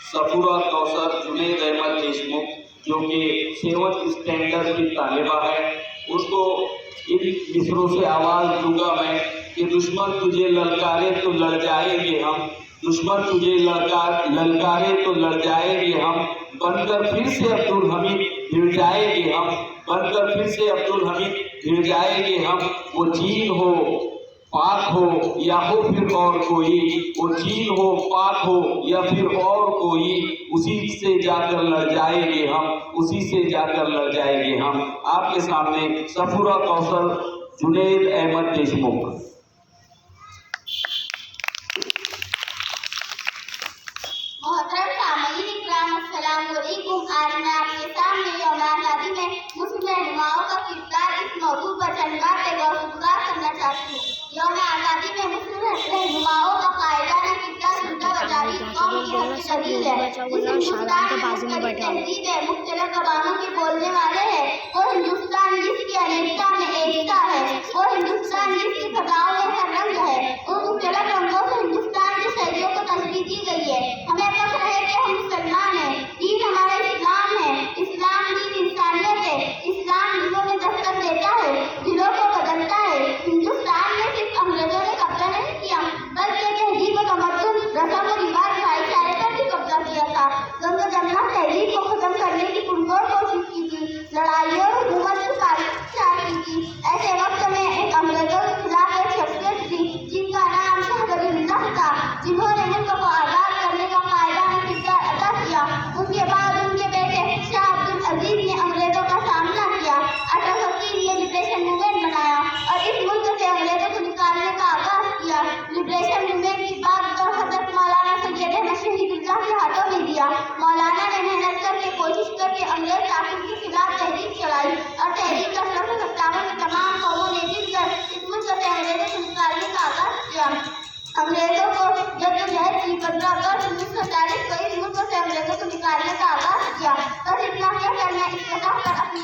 सफूरा कौसर जुनैद अहमद देशमुख जो कि 7th standard की तालिबा है, उसको इन मिसरों से आवाज़ दूंगा मैं कि दुश्मन तुझे ललकारे तो लड़ जाएंगे हम, दुश्मन तुझे ललकारे तो लड़ जाएंगे हम, बनकर फिर से अब्दुल हमीद भिड़ जाएंगे हम, बनकर फिर से अब्दुल हमीद भिड़ जाएंगे हम। वो चीन हो पाक हो या हो फिर और कोई, वो चीन हो पाक हो या फिर और कोई, उसी से जाकर लड़ जाएंगे हम, उसी से जाकर लड़ जाएंगे हम। आपके सामने सफूरा कौसर जुनैद अहमद देशमुख। मोहतरम सामईन इकराम, अस्सलाम वालेकुम। आज मैं आपके सामने यौम आज़ादी में मुस्लिम रहनुमाओं का किरदार इस मौजू पर चंद बातें गौर करना चाहती हूँ। यौम आज़ादी में मुस्लिम रहनुमाओं का कायदाना किरदार जिंदा बजारी कौम की हस्ती दलील है। जिस हिंदुस्तान में तहजीब है, मुख्तलिफ ज़बानों के बोलने वाले हैं, वो हिंदुस्तान जिसकी अनेकता में एकता है, वो हिंदुस्तान जिसकी फजाओं में हर रंग है, उन मुख्तलिफ रंगों से हिंदुस्तान के शहरियों को तशरीह दी गई है। हमें फख्र है कि हम मुसलमान हैं, दीन हमारा इस्लाम है, इस्लाम दीन इंसानियत है, इस्लाम दिलों में दस्तक देता है, दिलों को बदलता है। हिंदुस्तान में सिर्फ अंग्रेजों ने कब्जा नहीं किया, बल्कि तहजीब व तमद्दुन, रस्म व रिवाज, भाईचारे पर भी कब्जा किया था। गंगा जमुना तहजीब को खत्म करने की पुरजोर कोशिश की थी, लड़ाइयों और हुकूमत की साजिश की थी। ऐसे वक्त में एक अंग्रेजों के खिलाफ एक शख्सियत थी जिनका नाम शाह वलीउल्लाह था, जिन्होंने मुल्क को आजाद करने का कायदाना किरदार अदा किया। उनके बाद उनके बेटे शाह अब्दुल अजीज ने अंग्रेजों का सामना किया, 1803 में लिबरेशन मूवमेंट बनाया और इस मुल्क से अंग्रेजों को निकालने का आगाज किया। लिबरेशन मूवमेंट की बात तो हजरत मौलाना सैयद अहमद शहीदुल्लाह के हाथों में दिया। मौलाना ने मेहनत करके कोशिश करके अंग्रेज ताक़त के खिलाफ तहरीक चलाई और तहरीक का 1857 में तमाम कौमों ने मिलकर इस मुल्क से अंग्रेजों को निकालने का आगाज किया। अंग्रेजों को जद्दोजहद की 15 अगस्त 1940 को इस मुल्क से अंग्रेजों को निकालने का आगाज किया। बस इतना कहकर मैं इस किताब पर अपनी